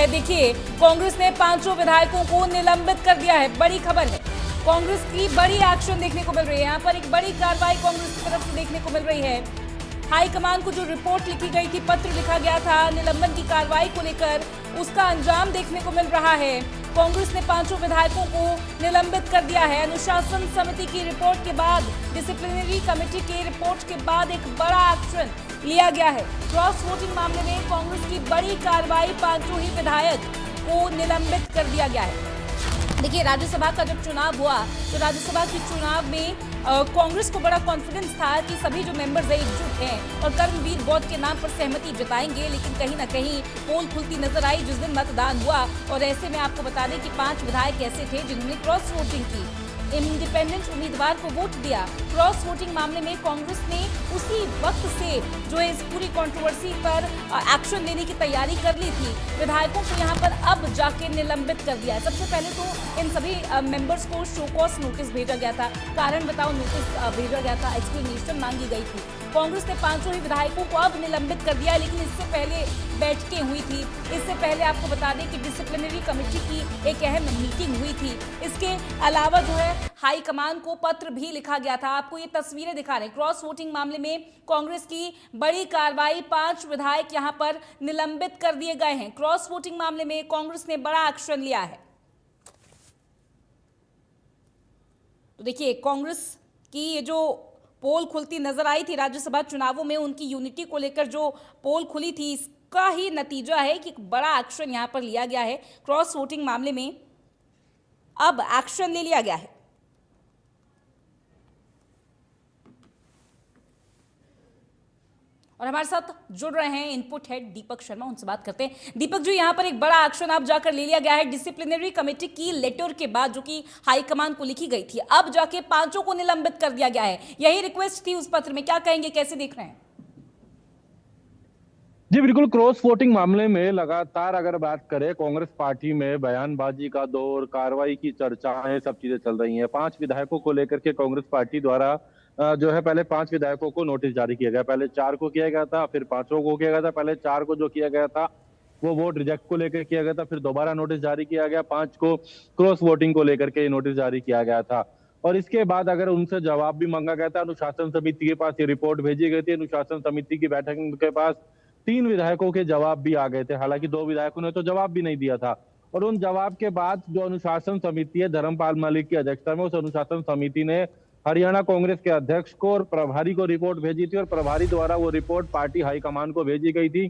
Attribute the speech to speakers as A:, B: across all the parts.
A: है। देखिए, कांग्रेस ने 5 विधायकों को निलंबित कर दिया है। बड़ी खबर है, कांग्रेस की बड़ी एक्शन देखने को मिल रही है। यहाँ पर एक बड़ी कार्रवाई कांग्रेस की तरफ से देखने को मिल रही है। हाईकमान को जो रिपोर्ट लिखी गई थी, पत्र लिखा गया था निलंबन की कार्रवाई को लेकर, उसका अंजाम देखने को मिल रहा है। कांग्रेस ने 5 विधायकों को निलंबित कर दिया है। अनुशासन समिति की रिपोर्ट के बाद, डिसिप्लिनरी कमेटी की रिपोर्ट के बाद एक बड़ा एक्शन लिया गया है। क्रॉस वोटिंग मामले में कांग्रेस की बड़ी कार्रवाई, 5 ही विधायक को निलंबित कर दिया गया है। देखिए, राज्यसभा का जब चुनाव हुआ तो राज्यसभा के चुनाव में कांग्रेस को बड़ा कॉन्फिडेंस था कि सभी जो मेंबर्स हैं एकजुट हैं और कर्मवीर बौद्ध के नाम पर सहमति जताएंगे, लेकिन कहीं ना कहीं पोल खुलती नजर आई जिस दिन मतदान हुआ। और ऐसे में आपको बता दें कि 5 विधायक ऐसे थे जिन्होंने क्रॉस वोटिंग की, इंडिपेंडेंट उम्मीदवार को वोट दिया। क्रॉस वोटिंग मामले में कांग्रेस ने उसी वक्त से जो है इस पूरी कंट्रोवर्सी पर एक्शन लेने की तैयारी कर ली थी। विधायकों को यहाँ पर अब जाके निलंबित कर दिया है। सबसे पहले तो इन सभी मेंबर्स को शो कॉज नोटिस भेजा गया था, कारण बताओ नोटिस भेजा गया था, एक्सप्लेनेशन मांगी गई थी। कांग्रेस ने 5 ही विधायकों को अब निलंबित कर दिया, लेकिन इससे पहले बैठकें हुई थी। इससे पहले आपको बता दें कि डिसिप्लिनरी कमेटी की एक अहम मीटिंग हुई थी। इसके अलावा जो है हाईकमान को पत्र भी लिखा गया था। आपको ये तस्वीरें दिखा रहे हैं। क्रॉस वोटिंग मामले में कांग्रेस की बड़ी कार्रवाई, 5 विधायक यहां पर निलंबित कर दिए गए हैं। क्रॉस वोटिंग मामले में कांग्रेस ने बड़ा एक्शन लिया है। तो देखिए, कांग्रेस की ये जो पोल खुलती नजर आई थी राज्यसभा चुनावों में, उनकी यूनिटी को लेकर जो पोल खुली थी, इसका ही नतीजा है कि बड़ा एक्शन यहां पर लिया गया है। क्रॉस वोटिंग मामले में अब एक्शन ले लिया गया है। और हमारे साथ जुड़ रहे हैं इनपुट हेड दीपक शर्मा, उनसे बात करते हैं। दीपक जी, यहाँ पर एक बड़ा एक्शन आप जाकर ले लिया गया है डिसिप्लिनरी कमेटी की लेटर के बाद, जो कि हाईकमान को लिखी गई थी। अब जाके 5 को निलंबित कर दिया गया है। यही रिक्वेस्ट थी उस पत्र में, क्या कहेंगे, कैसे देख रहे हैं?
B: जी बिल्कुल, क्रॉस वोटिंग मामले में लगातार अगर बात करें, कांग्रेस पार्टी में बयानबाजी का दौर, कार्रवाई की चर्चाएं, सब चीजें चल रही हैं। 5 विधायकों को लेकर के कांग्रेस पार्टी द्वारा जो है पहले 5 विधायकों को नोटिस जारी किया गया। पहले 4 को किया गया था, फिर 5 को किया गया था। पहले 4 को जो किया गया था वो वोट रिजेक्ट को लेकर किया गया था, फिर दोबारा नोटिस जारी किया गया। 5 को क्रॉस वोटिंग को लेकर के नोटिस जारी किया गया था। और इसके बाद अगर उनसे जवाब भी मांगा गया था, अनुशासन समिति के पास ये रिपोर्ट भेजी गई थी। अनुशासन समिति की बैठक के पास 3 विधायकों के जवाब भी आ गए थे। हालांकि 2 विधायकों ने तो जवाब भी नहीं दिया था। और उन जवाब के बाद जो अनुशासन समिति है, धर्मपाल मलिक की अध्यक्षता में, उस अनुशासन समिति ने हरियाणा कांग्रेस के अध्यक्ष को और प्रभारी को रिपोर्ट भेजी थी, और प्रभारी द्वारा वो रिपोर्ट पार्टी हाईकमान को भेजी गई थी।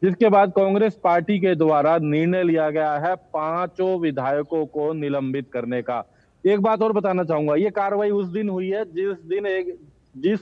B: जिसके बाद कांग्रेस पार्टी के द्वारा निर्णय लिया गया है 5 विधायकों को निलंबित करने का। एक बात और बताना चाहूंगा, ये कार्रवाई उस दिन हुई है जिस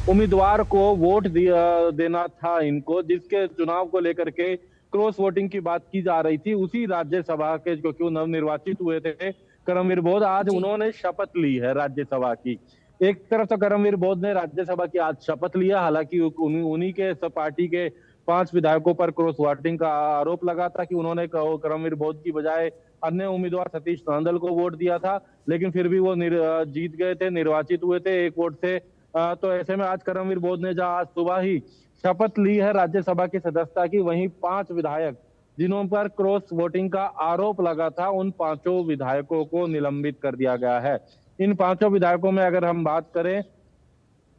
B: उम्मीदवार को वोट देना था इनको, जिसके चुनाव को लेकर के क्रॉस वोटिंग की बात की जा रही थी, उसी राज्यसभा के जो कि नवनिर्वाचित हुए थे कर्मवीर बौद्ध, आज उन्होंने शपथ ली है राज्यसभा की। एक तरफ तो कर्मवीर बौद्ध ने राज्यसभा की आज शपथ लिया, हालांकि उन्हीं के पार्टी के 5 विधायकों पर क्रॉस वोटिंग का आरोप लगा था कि उन्होंने कर्मवीर बौद्ध की बजाय अन्य उम्मीदवार सतीश नांदल को वोट दिया था, लेकिन फिर भी वो जीत गए थे, निर्वाचित हुए थे 1 वोट से। तो ऐसे में आज कर्मवीर बौद्ध ने जहां आज सुबह ही शपथ ली है राज्यसभा की सदस्यता की, वहीं 5 विधायक जिन्हों पर क्रॉस वोटिंग का आरोप लगा था, उन 5 विधायकों को निलंबित कर दिया गया है। इन 5 विधायकों में अगर हम बात करें,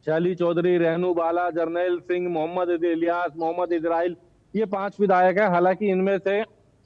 B: शैली चौधरी, रेणु बाला, जर्नैल सिंह, मोहम्मद इलियास, मोहम्मद इजराइल, ये 5 विधायक है। हालांकि इनमें से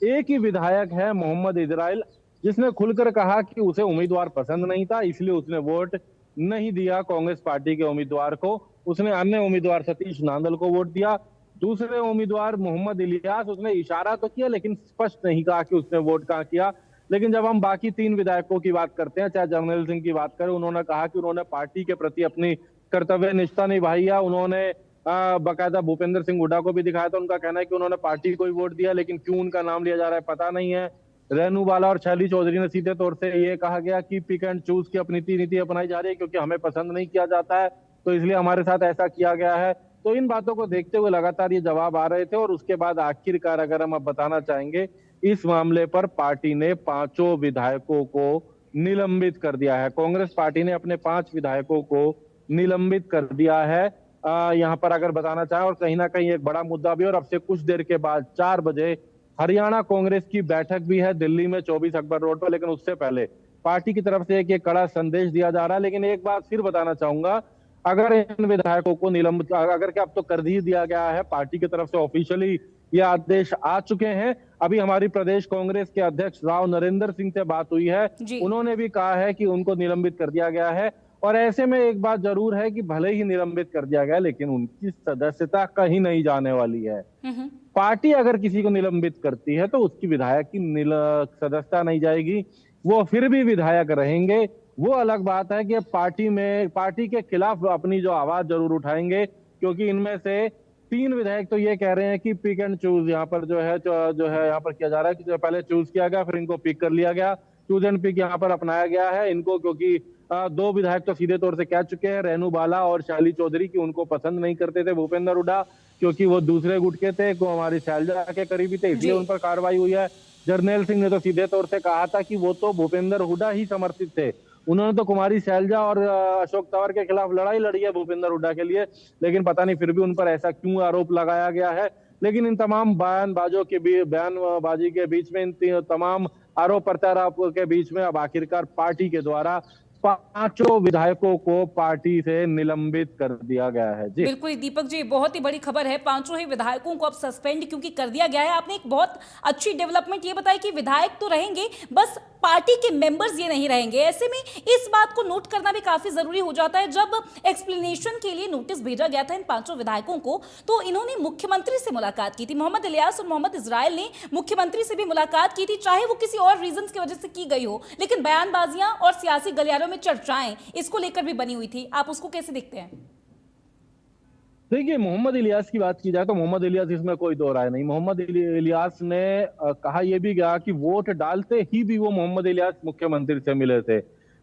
B: एक ही विधायक है मोहम्मद इजराइल, जिसने खुलकर कहा कि उसे उम्मीदवार पसंद नहीं था, इसलिए उसने वोट नहीं दिया कांग्रेस पार्टी के उम्मीदवार को। उसने अन्य उम्मीदवार सतीश नांदल को वोट दिया। दूसरे उम्मीदवार मोहम्मद इलियास, उसने इशारा तो किया लेकिन स्पष्ट नहीं कहा कि उसने वोट कहाँ किया। लेकिन जब हम बाकी 3 विधायकों की बात करते हैं, चाहे जर्नैल सिंह की बात करें, उन्होंने कहा कि उन्होंने पार्टी के प्रति अपनी कर्तव्य निष्ठा निभाई है। उन्होंने बाकायदा भूपेंद्र सिंह हुड्डा को भी दिखाया था। उनका कहना है कि उन्होंने पार्टी को ही वोट दिया, लेकिन क्यों उनका नाम लिया जा रहा है पता नहीं है। रेणु बाला और शैली चौधरी ने सीधे तौर से ये कहा गया कि पिक एंड चूज की अपनी नीति अपनाई जा रही है, क्योंकि हमें पसंद नहीं किया जाता है, तो इसलिए हमारे साथ ऐसा किया गया है। तो इन बातों को देखते हुए लगातार ये जवाब आ रहे थे, और उसके बाद आखिरकार अगर हम अब बताना चाहेंगे, इस मामले पर पार्टी ने 5 विधायकों को निलंबित कर दिया है। कांग्रेस पार्टी ने अपने 5 विधायकों को निलंबित कर दिया है। यहाँ पर अगर बताना चाहे, और कहीं ना कहीं एक बड़ा मुद्दा भी, और अब से कुछ देर के बाद 4 बजे हरियाणा कांग्रेस की बैठक भी है दिल्ली में 24 अकबर रोड पर, लेकिन उससे पहले पार्टी की तरफ से एक कड़ा संदेश दिया जा रहा है। लेकिन एक बात फिर बताना चाहूंगा, अगर इन विधायकों को निलंबित, अगर क्या अब तो कर ही दिया गया है, पार्टी की तरफ से ऑफिशियली ये आदेश आ चुके हैं। अभी हमारी प्रदेश कांग्रेस के अध्यक्ष राव नरेंद्र सिंह से बात हुई है,
A: जी।
B: उन्होंने भी कहा है कि उनको निलंबित कर दिया गया है। और ऐसे में एक बात जरूर है कि भले ही निलंबित कर दिया गया, लेकिन उनकी सदस्यता कहीं नहीं जाने वाली है।
A: हम्म।
B: पार्टी अगर किसी को निलंबित करती है तो उसकी विधायक की सदस्यता नहीं जाएगी, वो फिर भी विधायक रहेंगे। वो अलग बात है कि पार्टी के खिलाफ अपनी जो आवाज जरूर उठाएंगे, क्योंकि इनमें से 3 विधायक तो ये कह रहे हैं कि पिक एंड चूज यहाँ पर जो है यहाँ पर किया जा रहा है कि जो पहले चूज किया गया फिर इनको पिक कर लिया गया, चूज एंड पिक यहाँ पर अपनाया गया है इनको। क्योंकि 2 विधायक तो सीधे तौर से कह चुके हैं, रेणु बाला और शैली चौधरी, की उनको पसंद नहीं करते थे भूपेंद्र हुड्डा, क्योंकि वो दूसरे गुट के थे, को हमारी शैलजा के करीबी थे, इसलिए उन पर कार्रवाई हुई है। जरनैल सिंह ने तो सीधे तौर से कहा था कि वो तो भूपेंद्र हुड्डा ही समर्थित थे, उन्होंने तो कुमारी शैलजा और अशोक तंवर के खिलाफ लड़ाई लड़ी है भूपेंद्र हुड्डा के लिए। लेकिन पता नहीं फिर भी उन पर ऐसा क्यों आरोप लगाया गया है। लेकिन इन तमाम बयानबाजी के बीच में, इन तमाम आरोप प्रत्यारोप के बीच में अब आखिरकार पार्टी के द्वारा 5 विधायकों को पार्टी से निलंबित कर दिया गया है। जी
A: बिल्कुल दीपक जी, बहुत ही बड़ी खबर है। 5 ही विधायकों को अब सस्पेंड क्योंकि कर दिया गया है। आपने एक बहुत अच्छी डेवलपमेंट ये बताई कि विधायक तो रहेंगे, बस पार्टी के मेंबर्स ये नहीं रहेंगे। ऐसे में इस बात को नोट करना भी काफी जरूरी हो जाता है। जब एक्सप्लेनेशन के लिए नोटिस भेजा गया था इन 5 विधायकों को, तो इन्होंने मुख्यमंत्री से मुलाकात की थी। मोहम्मद इलियास और मोहम्मद इजराइल ने मुख्यमंत्री से भी मुलाकात की थी, चाहे वो किसी और रीजन की वजह से की गई हो, लेकिन बयानबाजियां और सियासी गलियारों में चर्चाएं इसको लेकर भी बनी हुई थी। आप उसको कैसे देखते हैं?
B: देखिए, मोहम्मद इलियास की बात की जाए तो मोहम्मद इलियास, इसमें कोई दो राय नहीं। मोहम्मद इलियास ने कहा यह भी गया कि वोट डालते ही भी वो मोहम्मद इलियास मुख्यमंत्री से मिले थे।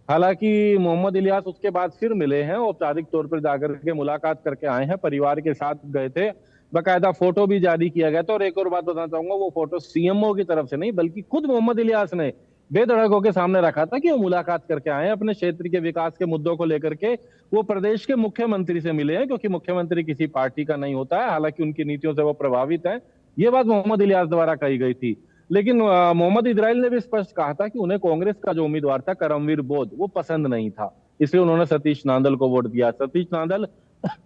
B: हालांकि मोहम्मद इलियास उसके बाद फिर मिले हैं, औपचारिक तौर पर जाकर के मुलाकात करके आए हैं, परिवार के साथ गए थे, बाकायदा फोटो भी जारी किया गया था। और एक और बात बताना चाहूंगा, वो फोटो सीएमओ की तरफ से नहीं बल्कि खुद मोहम्मद इलियास ने बेधड़क होकर सामने रखा था कि वो मुलाकात करके आए हैं, अपने क्षेत्र के विकास के मुद्दों को लेकर के वो प्रदेश के मुख्यमंत्री से मिले हैं, क्योंकि मुख्यमंत्री किसी पार्टी का नहीं होता है, हालांकि उनकी नीतियों से वो प्रभावित है। ये बात मोहम्मद इलियास द्वारा कही गई थी। लेकिन मोहम्मद इजराइल ने भी स्पष्ट कहा था कि उन्हें कांग्रेस का जो उम्मीदवार था करमवीर बोध, वो पसंद नहीं था, इसलिए उन्होंने सतीश नांदल को वोट दिया। सतीश नांदल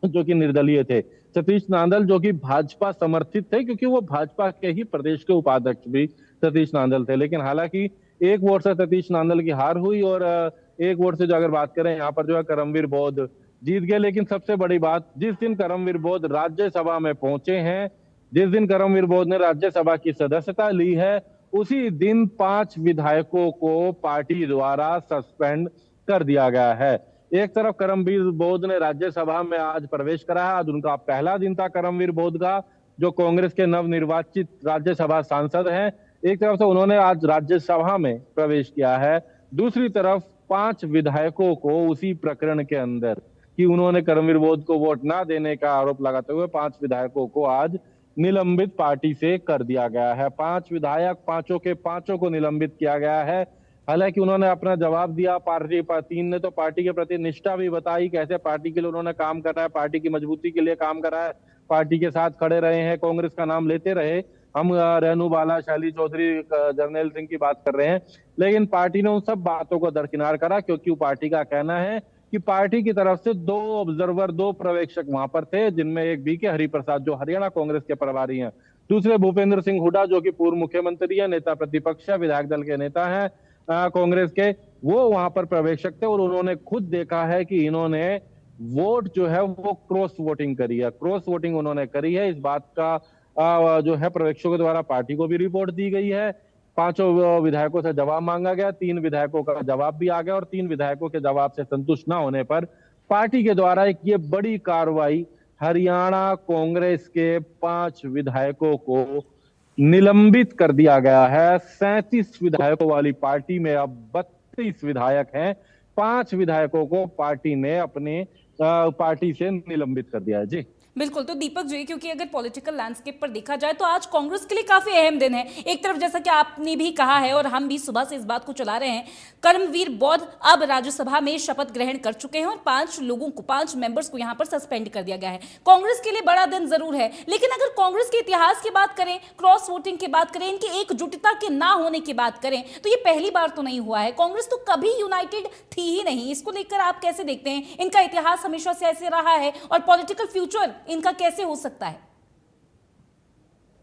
B: जो कि निर्दलीय थे, सतीश नांदल जो कि भाजपा समर्थित थे, क्योंकि वो भाजपा के ही प्रदेश के उपाध्यक्ष भी सतीश नांदल थे। लेकिन हालांकि एक वोट से सतीश नांदल की हार हुई और एक वोट से जो अगर बात करें यहाँ पर जो है करमवीर बोध जीत गए। लेकिन सबसे बड़ी बात, जिस दिन करमवीर बोध राज्यसभा में पहुंचे हैं, जिस दिन करमवीर बोध ने राज्यसभा की सदस्यता ली है, उसी दिन 5 विधायकों को पार्टी द्वारा सस्पेंड कर दिया गया है। एक तरफ करमवीर बोध ने राज्यसभा में आज प्रवेश करा है, आज उनका पहला दिन था करमवीर बोध का, जो कांग्रेस के नवनिर्वाचित राज्यसभा सांसद हैं। एक तरफ से उन्होंने आज राज्यसभा में प्रवेश किया है, दूसरी तरफ 5 विधायकों को उसी प्रकरण के अंदर कि उन्होंने करमवीर बोध को वोट ना देने का आरोप लगाते हुए 5 विधायकों को आज निलंबित पार्टी से कर दिया गया है। 5 विधायक, 5 के 5 को निलंबित किया गया है। हालांकि उन्होंने अपना जवाब दिया, पार्टी 3 ने तो पार्टी के प्रति निष्ठा भी बताई, कैसे पार्टी के लिए उन्होंने काम कर रहा है, पार्टी की मजबूती के लिए काम कर रहा है, पार्टी के साथ खड़े रहे हैं, कांग्रेस का नाम लेते रहे। हम रेणु बाला, शैली चौधरी, जरनैल सिंह की बात कर रहे हैं, लेकिन पार्टी ने उन सब बातों को दरकिनार करा, क्योंकि पार्टी का कहना है कि पार्टी की तरफ से 2 ऑब्जर्वर, 2 पर्यवेक्षक वहां पर थे, जिनमें एक बीके हरिप्रसाद जो हरियाणा कांग्रेस के प्रभारी हैं, दूसरे भूपेंद्र सिंह हुड्डा जो कि पूर्व मुख्यमंत्री है, नेता प्रतिपक्ष है, विधायक दल के नेता हैं कांग्रेस के, वो वहां पर पर्यवेक्षक थे। और उन्होंने खुद देखा है कि इन्होंने वोट जो है वो क्रॉस वोटिंग करी है, क्रॉस वोटिंग उन्होंने करी है। इस बात का जो है पर्यवेक्षकों द्वारा पार्टी को भी रिपोर्ट दी गई है। 5 विधायकों से जवाब मांगा गया, 3 विधायकों का जवाब भी आ गया, और 3 विधायकों के जवाब से संतुष्ट न होने पर पार्टी के द्वारा एक ये बड़ी कार्रवाई, हरियाणा कांग्रेस के 5 विधायकों को निलंबित कर दिया गया है। 37 विधायकों वाली पार्टी में अब 32 विधायक हैं। 5 विधायकों को पार्टी ने अपने पार्टी से निलंबित कर दिया है। जी
A: बिल्कुल। तो दीपक जी, क्योंकि अगर पॉलिटिकल लैंडस्केप पर देखा जाए तो आज कांग्रेस के लिए काफी अहम दिन है। एक तरफ जैसा कि आपने भी कहा है और हम भी सुबह से इस बात को चला रहे हैं, कर्मवीर बौद्ध अब राज्यसभा में शपथ ग्रहण कर चुके हैं और 5 मेंबर्स को यहां पर सस्पेंड कर दिया गया है। कांग्रेस के लिए बड़ा दिन जरूर है, लेकिन अगर कांग्रेस के इतिहास की बात करें, क्रॉस वोटिंग की बात करें, इनकी एकजुटता के ना होने की बात करें, तो ये पहली बार तो नहीं हुआ है। कांग्रेस तो कभी यूनाइटेड थी ही नहीं। इसको लेकर आप कैसे देखते हैं? इनका इतिहास हमेशा से ऐसे रहा है और पॉलिटिकल फ्यूचर इनका कैसे हो सकता है?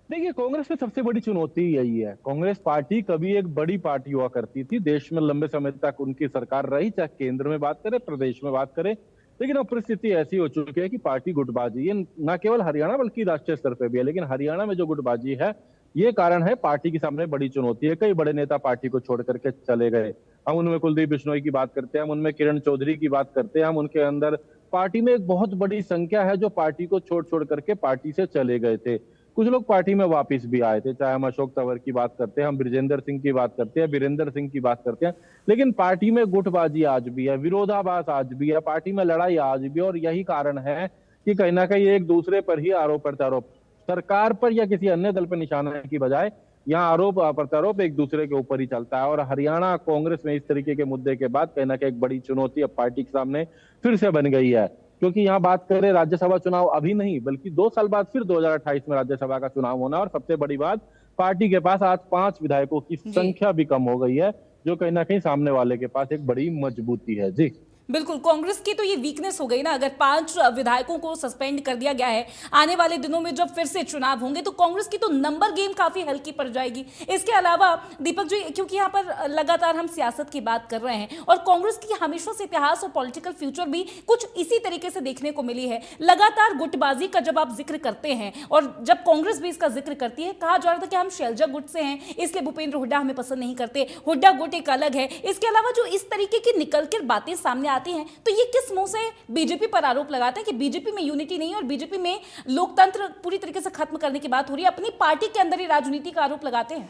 B: देखिए, कांग्रेस में सबसे बड़ी चुनौती यही है। कांग्रेस पार्टी कभी एक बड़ी पार्टी हुआ करती थी, देश में लंबे समय तक उनकी सरकार रही, चाहे केंद्र में बात करें, प्रदेश में बात करें। लेकिन अब परिस्थिति ऐसी हो चुकी है कि पार्टी गुटबाजी, ये न केवल हरियाणा बल्कि राष्ट्रीय स्तर पे भी है। लेकिन हरियाणा में जो गुटबाजी है, ये कारण है पार्टी के सामने बड़ी चुनौती है। कई बड़े नेता पार्टी को छोड़ करके चले गए। हम उनमें कुलदीप बिश्नोई की बात करते हैं, हम उनमें किरण चौधरी की बात करते हैं, हम उनके अंदर पार्टी में एक बहुत बड़ी संख्या है जो पार्टी को छोड़ छोड़ करके पार्टी से चले गए थे। कुछ लोग पार्टी में वापस भी आए थे, चाहे हम अशोक तंवर की बात करते हैं, हम ब्रिजेंद्र सिंह की बात करते हैं, वीरेंद्र सिंह की बात करते हैं। लेकिन पार्टी में गुटबाजी आज भी है, विरोधाभास आज भी है, पार्टी में लड़ाई आज भी है। और यही कारण है कि कहीं ना कहीं एक दूसरे पर ही आरोप प्रत्यारोप, सरकार पर या किसी अन्य दल पर निशाना की बजाय यहाँ आरोप प्रत्यारोप एक दूसरे के ऊपर ही चलता है। और हरियाणा कांग्रेस में इस तरीके के मुद्दे के बाद कहीं ना कहीं एक बड़ी चुनौती अब पार्टी के सामने फिर से बन गई है। क्योंकि यहाँ बात करें राज्यसभा चुनाव अभी नहीं बल्कि 2 साल बाद फिर 2028 में राज्यसभा का चुनाव होना। और सबसे बड़ी बात, पार्टी के पास आज 5 विधायकों की
A: जी
B: संख्या भी कम हो गई है, जो कहीं ना कहीं सामने वाले के पास एक बड़ी मजबूती है। जी
A: बिल्कुल, कांग्रेस की तो ये वीकनेस हो गई ना। अगर 5 विधायकों को सस्पेंड कर दिया गया है, आने वाले दिनों में जब फिर से चुनाव होंगे तो कांग्रेस की तो नंबर गेम काफी हल्की पड़ जाएगी। इसके अलावा दीपक जी, क्योंकि यहाँ पर लगातार हम सियासत की बात कर रहे हैं और कांग्रेस की हमेशा से इतिहास और पॉलिटिकल फ्यूचर भी कुछ इसी तरीके से देखने को मिली है। लगातार गुटबाजी का जब आप जिक्र करते हैं और जब कांग्रेस भी इसका जिक्र करती है, कहा जा रहा था कि हम शैलजा गुट से हैं, इसलिए भूपेंद्र हुड्डा हमें पसंद नहीं करते, हुड्डा गुट एक अलग है। इसके अलावा जो इस तरीके की निकल कर बातें सामने आती हैं, तो ये किस मुंह से बीजेपी पर आरोप लगाते हैं कि बीजेपी में यूनिटी नहीं है और बीजेपी में लोकतंत्र पूरी तरीके से खत्म करने की बात हो रही है? अपनी पार्टी के अंदर ही राजनीति का आरोप लगाते हैं।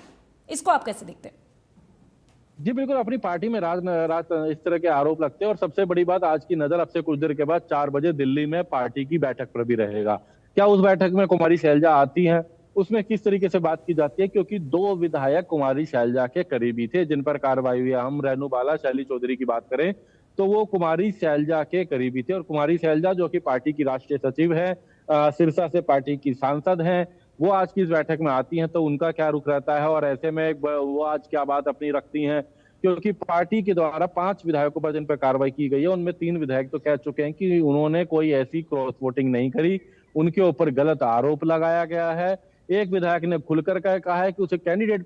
A: इसको आप कैसे देखते हैं?
B: जी बिल्कुल, अपनी पार्टी में रात इस तरह के आरोप लगते हैं। और सबसे बड़ी बात, आज की नजर अब से कुछ देर के बाद 4 बजे दिल्ली में पार्टी की बैठक पर भी रहेगा। क्या उस बैठक में कुमारी शैलजा आती हैं? उसमें किस तरीके से बात की जाती है? क्योंकि 2 विधायक कुमारी शैलजा के करीबी थे जिन पर कार्रवाई हुई है। हम रेणु बाला, शैली चौधरी की बात करें तो वो कुमारी शैलजा के करीबी थे। और कुमारी शैलजा जो कि पार्टी की राष्ट्रीय सचिव है, सिरसा से पार्टी की सांसद हैं, वो आज की इस बैठक में आती हैं तो उनका क्या रुख रहता है और ऐसे में वो आज क्या बात अपनी रखती हैं? क्योंकि पार्टी के द्वारा 5 विधायकों पर जिन पर कार्रवाई की गई है, उनमें 3 विधायक तो कह चुके हैं कि उन्होंने कोई ऐसी क्रॉस वोटिंग नहीं करी, उनके ऊपर गलत आरोप लगाया गया है। एक विधायक ने खुलकर कहा है कि उसे कैंडिडेट